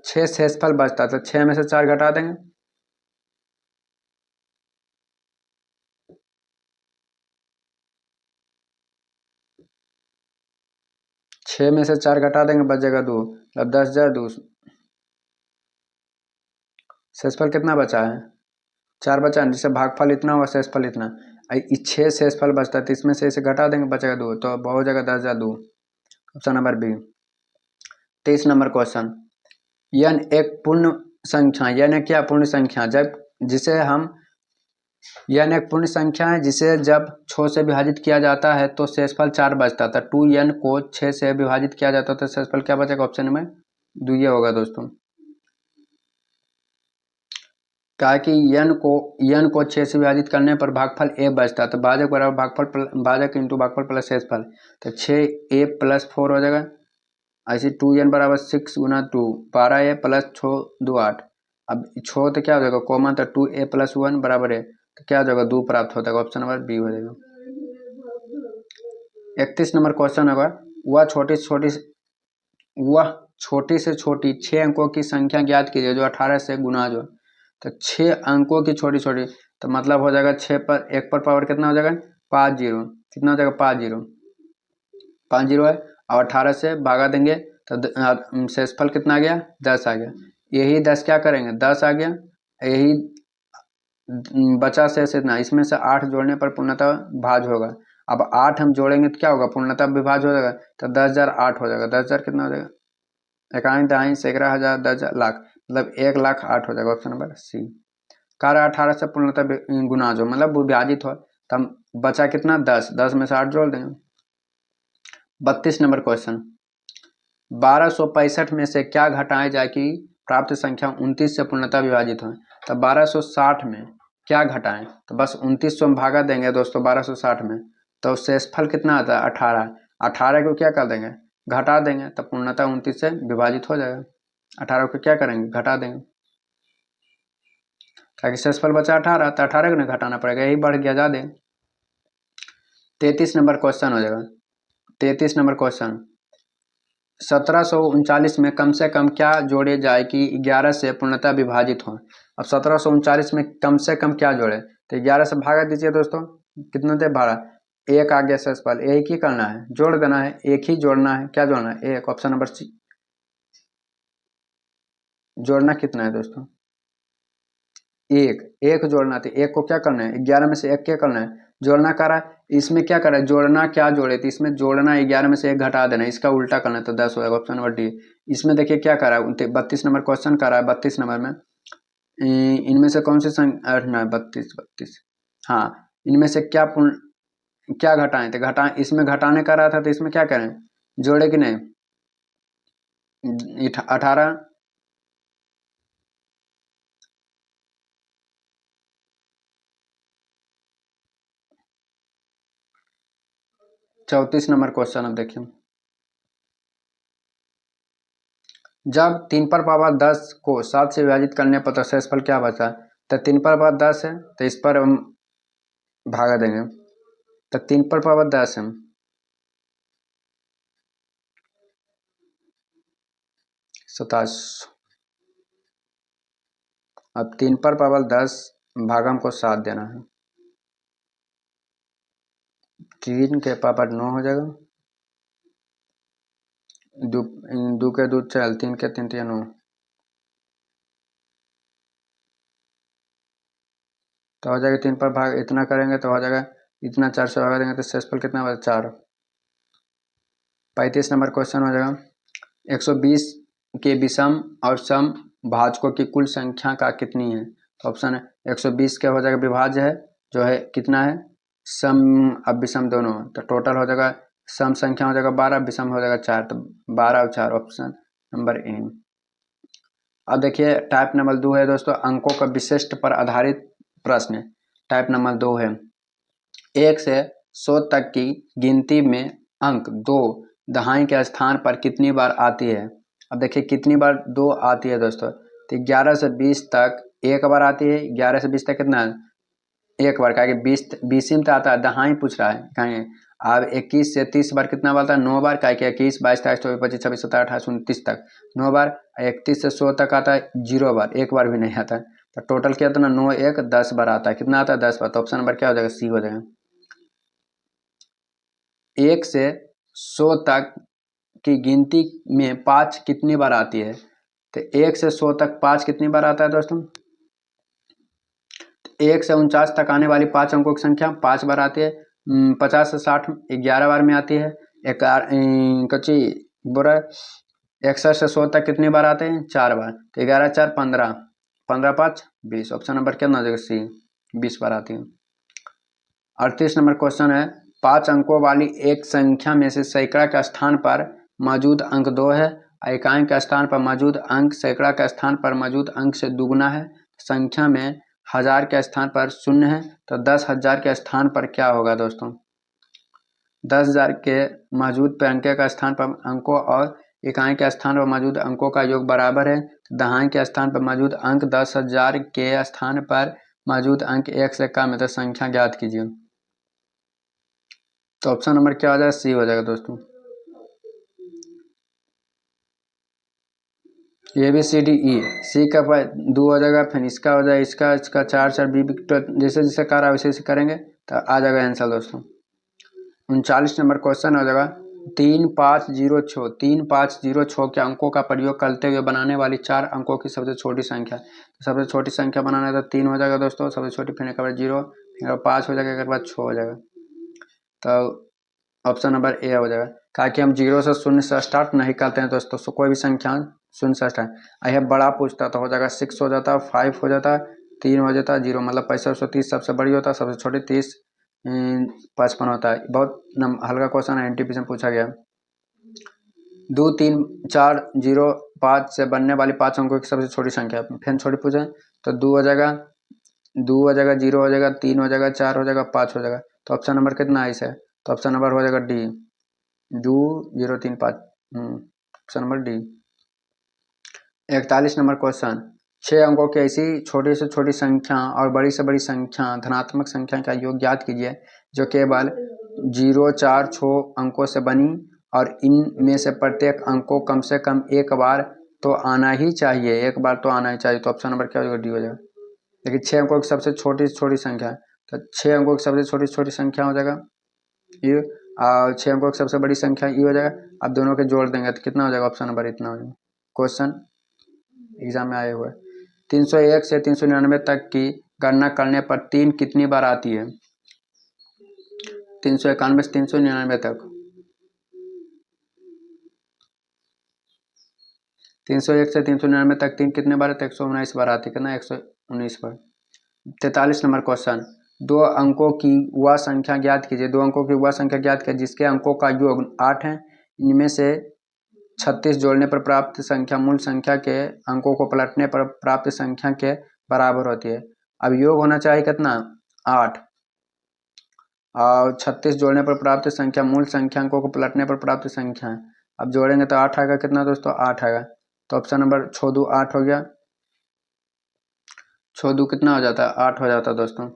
6 शेषफल बचता है तो 6 में से 4 घटा देंगे। छः में से 4 घटा देंगे बचेगा 2, मतलब 10,002। शेषफल कितना बचा है 4 बचा है, जिससे भागफल इतना हुआ शेषफल इतना। 6 शेषफल बचता है तो इसमें से इसे घटा देंगे बचेगा 2, तो हो जाएगा 10,002। Option number B. 23 number question. यन एक पूर्ण संख्या, यन क्या पूर्ण संख्या जब जिसे हम यन एक पूर्ण संख्या है जिसे जब 6 से विभाजित किया जाता है तो शेषफल 4 बचता था। 2n को 6 से विभाजित किया जाता है तो शेषफल क्या बचेगा ऑप्शन नंबर 2 ये होगा दोस्तों। कहा कि यन को 6 से विभाजित करने पर भागफल a बचता है तो भाजक बराबर भाजक इंटू भागफल प्लस शेषफल। तो 6a प्लस 4 हो जाएगा। ऐसे 2n बराबर 6 गुना 2 12a प्लस 6 2 8। अब 6 तो क्या हो जाएगा कॉमन तो 2a प्लस 1 बराबर है तो क्या हो जाएगा 2 प्राप्त होता है। ऑप्शन नंबर बी हो जाएगा। 31 नंबर क्वेश्चन होगा वह छोटी से छोटी 6 अंकों की संख्या ज्ञात कीजिए जो 18 से गुना जो। तो 6 अंकों की छोटी छोटी तो मतलब हो जाएगा 6 पर 1 पर पावर कितना हो जाएगा 5 जीरो। कितना हो जाएगा 5 जीरो। 5 जीरो है और 18 से भागा देंगे तो शेषफल कितना आ गया 10 आ गया। यही 10 क्या करेंगे 10 आ गया। यही बचा शेष इतना, इसमें से 8 जोड़ने पर पूर्णतः भाज होगा। अब 8 हम जोड़ेंगे तो क्या होगा पूर्णतः विभाज हो जाएगा तो 10,008 हो जाएगा। 10,000 कितना हो जाएगा 51 दाई 11,000 10,000 लाख मतलब 1,08,000 हो जाएगा। Option number C. कार्य 18 से पूर्णतः गुना जो मतलब विभाजित हो तब बचा कितना 10, 10 में से 8 जोड़ देंगे। 32 नंबर क्वेश्चन। 1265 में से क्या घटाए जाए कि प्राप्त संख्या 29 से पूर्णतः विभाजित हो। तो 1260 में क्या घटाएं तो बस 29 में भागा देंगे दोस्तों 1260 में तो शेषफल कितना आता है 18। 18 को क्या कर देंगे घटा देंगे तो पूर्णतः 29 से विभाजित हो जाएगा। 18 को क्या करेंगे घटा देंगे ताकि शेषफल बचा 18 तो 18 को नहीं घटाना पड़ेगा यही बढ़ गया ज़्यादा। 33 नंबर क्वेश्चन हो जाएगा। 33 नंबर क्वेश्चन। 1739 में कम से कम क्या जोड़े जाए कि 11 से पूर्णतः विभाजित हो। अब 1739 में कम से कम क्या जोड़े तो 11 से भागा दीजिए दोस्तों कितना दे भाड़ा 1 आ गया शेषफल। एक ही करना है जोड़ देना है एक ही जोड़ना है। क्या जोड़ना है 1। Option number C. जोड़ना कितना है दोस्तों 1। 1 जोड़ना तो 1 को क्या करना है 11 में से 1 क्या करना है जोड़ना करा। इसमें क्या करा जोड़ना क्या जोड़े तो इसमें जोड़ना 11 में से 1 घटा देना इसका उल्टा करना तो 10 होगा। Option number D. इसमें देखिए क्या करा 32 नंबर क्वेश्चन करा है। 32 नंबर में इनमें से कौन सी संख्या 32 हाँ इनमें से क्या घटाएं तो घटा इसमें घटाने का रहा था तो इसमें क्या करें जोड़े कि नहीं 18। 34 नंबर क्वेश्चन अब देखिए। जब 3 पर पावर 10 को 7 से विभाजित करने पर तो शेषफल क्या बचा तो 3 पर पावर 10 है, तो इस पर हम भागा देंगे, तो 3 पर पावर 10 है, 27। अब 3 पर पावर 10 भागा हमको 7 देना है, 3 के पावर 9 हो जाएगा, दो के 2 4, 3 के 3 3 9, तो हो जाएगा 3 पर भाग इतना करेंगे तो हो जाएगा इतना, 4 से भागा देंगे तो शेषफल कितना होगा 4। 35 नंबर क्वेश्चन हो जाएगा, 120 के विषम और सम भाजकों की कुल संख्या का कितनी है। तो ऑप्शन है 120 क्या हो जाएगा विभाज्य है, जो है कितना है सम अब विषम दोनों, तो टोटल हो जाएगा सम संख्या हो जाएगा 12, विषम हो जाएगा 4, तो 12 और 4 ऑप्शन नंबर ए। अब देखिए टाइप नंबर 2 है दोस्तों, अंकों का विशिष्ट पर आधारित प्रश्न। टाइप नंबर 2 है, 1 से 100 तक की गिनती में अंक 2 दहाई के स्थान पर कितनी बार आती है। अब देखिए कितनी बार 2 आती है दोस्तों, तो 11 से 20 तक एक बार आती है, 11 से 20 तक कितना एक बार, कहेंगे 20 में तो आता है, दहाई पूछ रहा है कहेंगे। अब 21 से 30 बार कितना बार आता है 9 बार, कहेंगे 21 22 23 24 25 26 27 28 29 तक 9 बार। 31 से 100 तक आता है 0 बार, एक बार भी नहीं आता है, तो टोटल क्या आता है 9 1 10 बार आता है, कितना आता है 10 बार, तो ऑप्शन नंबर क्या हो जाएगा सी हो जाएगा। 1 से 100 तक की गिनती में 5 कितनी बार आती है, तो 1 से 100 तक 5 कितनी बार आता है दोस्तों, 1 से 49 तक आने वाली 5 अंकों की संख्या 5 बार आती है। 50 से 60 11 बार में आती है, एक कच्ची बोरा। 61 से 100 तक कितनी बार आते हैं 4 बार, तो 11 4 15, 15 5 20, ऑप्शन नंबर क्या ना जाएगा सी, 20 बार आती है। 38 नंबर क्वेश्चन है, 5 अंकों वाली एक संख्या में से सैकड़ा के स्थान पर मौजूद अंक 2 है, इकाई के स्थान पर मौजूद अंक सैकड़ा के स्थान पर मौजूद अंक से दुगुना है, संख्या में 1000 के स्थान पर 0 है, तो 10,000 के स्थान पर क्या होगा दोस्तों। 10,000 के मौजूद अंक के स्थान पर अंकों और इकाई के स्थान पर मौजूद अंकों का योग बराबर है, दहाई के स्थान पर मौजूद अंक 10,000 के स्थान पर मौजूद अंक 1 से कम है, तो संख्या ज्ञात कीजिए। तो ऑप्शन नंबर क्या हो जाएगा सी हो जाएगा दोस्तों। A B C D E, सी का 2 हो जाएगा, फिर इसका हो जाएगा, इसका 4 4 बी जैसे जैसे कर रहा है वैसे वैसे करेंगे तो आ जाएगा आंसर दोस्तों। 39 नंबर क्वेश्चन हो जाएगा, 3506 3506 के अंकों का प्रयोग करते हुए बनाने वाली 4 अंकों की सबसे छोटी संख्या। सबसे छोटी संख्या बनाना है तो 3 हो जाएगा दोस्तों, सबसे छोटी, फिर के बाद 0, फिर 5 हो जाएगा, एक बाद 6 हो जाएगा, तो ऑप्शन नंबर ए हो जाएगा। कहा कि हम 0 से 0 से स्टार्ट नहीं करते हैं दोस्तों, so कोई भी संख्या 0 से स्टार्ट, यह बड़ा पूछता तो हो जाएगा 6 हो जाता, 5 हो जाता, 3 हो जाता, 0, मतलब 65 130 सबसे बड़ी होता, सबसे छोटी 30 55 होता है। बहुत हल्का क्वेश्चन है, एनटीपीसी में पूछा गया। 2 3 4 0 5 से बनने वाली 5 अंकों की सबसे छोटी संख्या, फिर छोटी पूछे तो 2 हो जाएगा, 2 हो जाएगा, 0 हो जाएगा, 3 हो जाएगा, 4 हो जाएगा, 5 हो जाएगा, तो ऑप्शन नंबर कितना है इसे, तो ऑप्शन नंबर हो जाएगा D, 2 0 3 5, option number D. 41 number question, 6 अंकों की ऐसी छोटी से छोटी संख्या और बड़ी से बड़ी संख्या धनात्मक संख्या का योग ज्ञात कीजिए जो केवल 0 4 6 अंकों से बनी और इनमें से प्रत्येक अंक को कम से कम एक बार तो आना ही चाहिए, एक बार तो आना ही चाहिए, तो ऑप्शन नंबर क्या हो जाएगा डी हो जाएगा। देखिए 6 अंकों की सबसे छोटी छोटी संख्या, तो 6 अंकों की सबसे छोटी छोटी संख्या हो जाएगा ये, और 6 अंकों की सबसे बड़ी संख्या ई हो जाएगा। अब दोनों के जोड़ देंगे तो कितना हो जाएगा, ऑप्शन नंबर इतना हो जाएगा। क्वेश्चन एग्जाम में आए हुए 301 से 399 तक की गणना करने पर 3 कितनी बार आती है, 391 से 399 तक, 301 से 399 तक 3 कितने बार आते, 119 बार आती है, कितना 119 बार। 43 नंबर क्वेश्चन, 2 अंकों की वह संख्या ज्ञात कीजिए, 2 अंकों की वह संख्या ज्ञात कीजिए जिसके अंकों का योग 8 है, इनमें से 36 जोड़ने पर प्राप्त संख्या मूल संख्या के अंकों को पलटने पर प्राप्त संख्या के बराबर होती है। अब योग होना चाहिए कितना 8, और 36 जोड़ने पर प्राप्त संख्या मूल संख्या अंकों को पलटने पर प्राप्त संख्या है। अब जोड़ेंगे तो 8 आएगा, कितना दोस्तों 8 आएगा, तो ऑप्शन नंबर 6 2 8 हो गया। 6 2 कितना हो जाता है, 8 हो जाता है दोस्तों।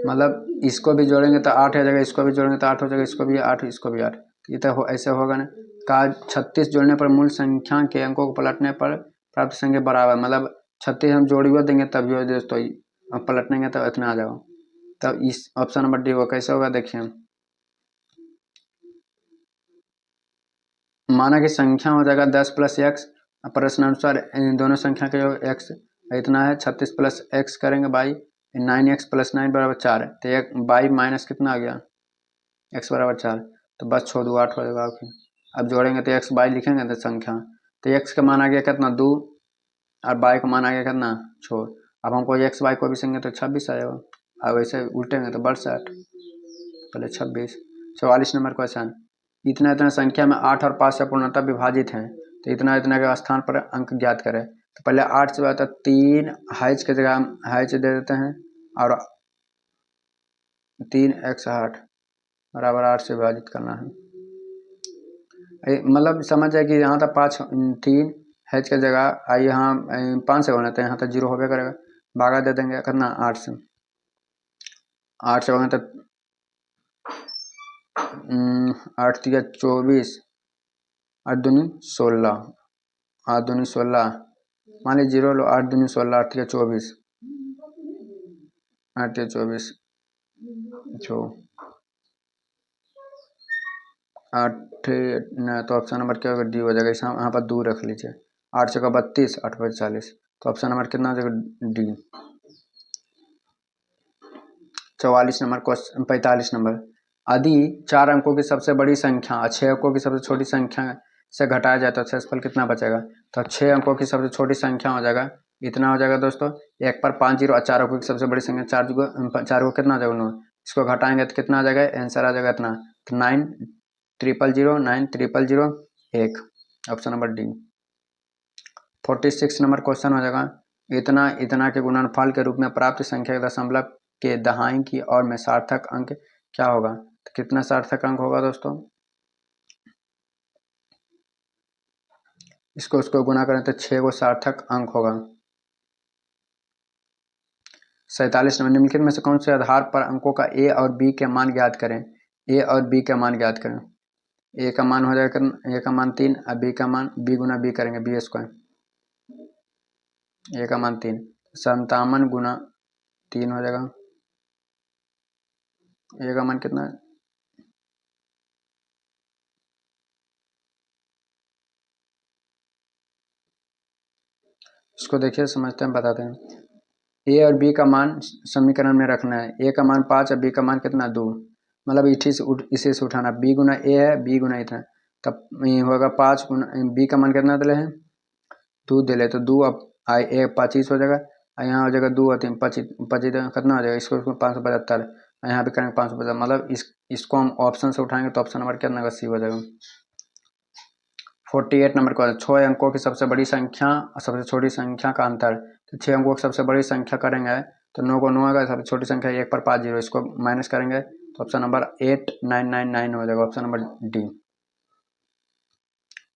मतलब इसको भी जोड़ेंगे तो 8 हो जाएगा, इसको भी जोड़ेंगे तो 8 हो जाएगा, इसको भी 8, इसको भी 8। ये तो ऐसे होगा ना। का 36 जोड़ने पर मूल संख्या के अंकों को पलटने पर प्राप्त संख्या बराबर, मतलब 36 हम जोड़ हुआ देंगे तब जो दोस्तों अब पलटनेंगे तो इतना आ जाएगा। तब इस ऑप्शन नंबर डी वो कैसे होगा देखिए। माना कि संख्या हो जाएगा 10 प्लस एक्स, प्रश्नानुसार दोनों संख्या के जो एक्स इतना है, 36 प्लस एक्स करेंगे बाई 9x प्लस 9 बराबर 4 है, तो एक बाई माइनस कितना आ गया, एक्स बराबर 4, तो बस छोड़ दो 8 हो जाएगा। ओके, अब जोड़ेंगे तो एक्स बाई लिखेंगे तो संख्या, तो एक्स का मान आ गया कितना 2 और बाई का मान आ गया कितना छोड़। अब हमको एक्स बाई को भी संगे तो 26 आएगा, अब वैसे उल्टेंगे तो बढ़ 60 पहले 26। 44 नंबर क्वेश्चन, इतना इतना संख्या में 8 और 5 से पूर्णतः विभाजित हैं, तो इतना इतना के स्थान पर अंक ज्ञात करें। तो पहले 8 से बात 3 हैच की जगह हम हैच दे देते हैं और 3x8 बराबर 8 से विभाजित करना है। मतलब समझ जाए कि यहाँ तक 5 3 हैच की जगह यहाँ 5 से होना था, यहाँ तक 0 होबे करेगा, भागा दे देंगे कितना 8 से, 8 से होगा तो 8 3 24, 8 दूनी 16, 8 दूनी 16, मान लीजिए 0 लो, 8 दूनी 16, 8 3 24, 8 3 24 जो 8 तो ऑप्शन नंबर क्या होगा, डी हो जाएगा। इस यहाँ पर 2 रख लीजिए, 8 से 32, 8 पर 40, तो ऑप्शन नंबर कितना हो जाएगा, डी। 44 नंबर क्वेश्चन, 45 नंबर, यदि 4 अंकों की सबसे बड़ी संख्या 6 अंकों की सबसे छोटी संख्या से घटाया जाए तो शेषफल कितना बचेगा। तो 6 अंकों की सबसे छोटी संख्या हो जाएगा, इतना हो जाएगा दोस्तों 1 पर 5 0, और 4 अंकों की सबसे बड़ी संख्या 4 को कितना हो जाएगा 9, इसको घटाएंगे तो कितना आ जाएगा, आंसर आ जाएगा इतना, तो 9 000 9 000 1, option number D. 46 number question हो जाएगा, इतना इतना के गुणनफल के रूप में प्राप्त संख्या के दशमलव के दहाई की ओर में सार्थक अंक क्या होगा। तो कितना सार्थक अंक होगा दोस्तों, इसको उसको गुना करें तो 6 को सार्थक अंक होगा। 47 नंबर, निम्नलिखित में से कौन से आधार पर अंकों का ए और बी के मान ज्ञात करें। ए और बी का मान ज्ञात करें, ए का मान हो जाएगा, ए का मान 3 और बी का मान बी गुना बी करेंगे, बी स्क्वायर, ए का मान 3, 57 गुना 3 हो जाएगा, ए का मान कितना है, इसको देखिए समझते हैं बताते हैं। ए और बी का मान समीकरण में रखना है, ए का मान 5 और बी का मान कितना 2, मतलब इसी से उठाना, बी गुना ए है, बी गुना इतना, तब होगा 5 गुना बी का मान कितना दिले हैं 2 दिले, तो 2 अब आई ए 25 हो जाएगा, यहाँ हो जाएगा 2 और 3 25 25 कितना हो जाएगा, इसको 575, यहाँ भी करेंगे 550, मतलब इसको हम ऑप्शन से उठाएंगे तो ऑप्शन नंबर कितना सी हो जाएगा। 48 नंबर क्वेश्चन, 6 अंकों की सबसे बड़ी संख्या और सबसे छोटी संख्या का अंतर। तो 6 अंकों की सबसे बड़ी संख्या करेंगे तो 9 को 9 आएगा, सबसे छोटी संख्या 1 पर 5 0, इसको माइनस करेंगे तो ऑप्शन नंबर 8999 हो जाएगा, option number D.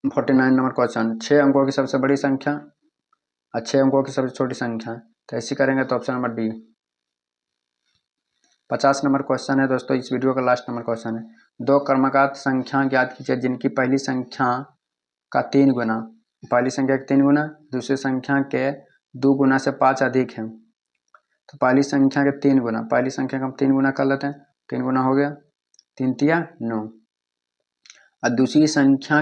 49 number question, 6 अंकों की सबसे बड़ी संख्या और 6 अंकों की सबसे छोटी संख्या, तो ऐसी करेंगे तो option number D. 50 number question है दोस्तों, इस वीडियो का लास्ट नंबर क्वेश्चन है, 2 क्रमागत संख्या ज्ञात कीजिए जिनकी पहली संख्या का 3 गुना, पहली संख्या के 3 गुना, दूसरी संख्या के 2 गुना से 5 अधिक है। तो पहली संख्या के 3 गुना, पहली संख्या का हम 3 गुना कर लेते हैं, 3 गुना हो गया 3 तिया 9, और दूसरी संख्या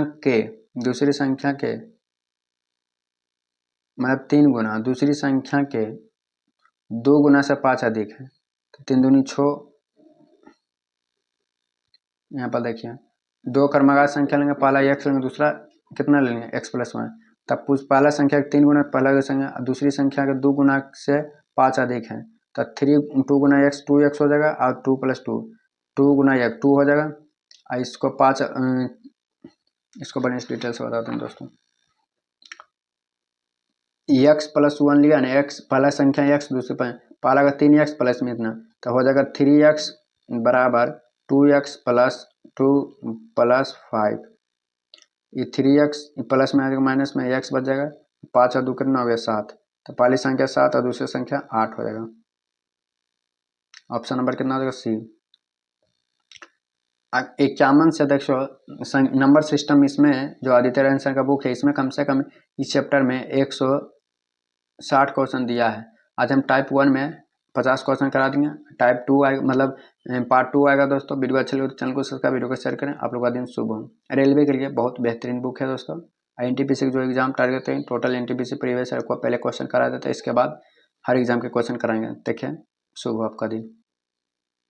के मतलब 3 गुना, दूसरी संख्या के 2 गुना से 5 अधिक है, तो 3 दूनी 6, यहाँ पर देखिए 2 क्रमागत संख्या लेंगे, पहला x लेंगे, दूसरा कितना लेंगे x प्लस 1, तब पहला संख्या के 3 गुना, पहला संख्या दूसरी संख्या के 2 गुना से 5 अधिक है, तो 2 गुना x 2x हो जाएगा, और 2 प्लस 2 2 गुना x 2 हो जाएगा, और इसको 5 इसको बड़े डिटेल से बताते हैं दोस्तों। x प्लस 1 लिया ना, x पहला संख्या x, दूसरे पहला का 3x प्लस में इतना, तो हो जाएगा 3x बराबर 2x प्लस 2 प्लस 5, ये 3x प्लस में आ जाएगा, माइनस में x बच जाएगा, 5 और 2 कितना हो गया 7, तो पहली संख्या 7 और दूसरी संख्या 8 हो जाएगा। ऑप्शन नंबर कितना हो जाएगा सी। 51 से देखो नंबर सिस्टम, इसमें जो आदित्य रंजन सर का बुक है इसमें कम से कम इस चैप्टर में 160 क्वेश्चन दिया है। आज हम टाइप 1 में 50 क्वेश्चन करा देंगे, टाइप 2 आएगा, मतलब पार्ट 2 आएगा दोस्तों। वीडियो अच्छा लगे तो चैनल को सब्सक्राइब, वीडियो को शेयर करें। आप लोग का दिन शुभ हो। रेलवे के लिए बहुत बेहतरीन बुक है दोस्तों। एनटीपीसी जो एग्जाम टारगेट है, टोटल एनटीपीसी प्रीवियस ईयर को पहले क्वेश्चन करा देते हैं, इसके बाद हर एग्जाम के क्वेश्चन कराएंगे। देखिए, शुभ हो आपका दिन।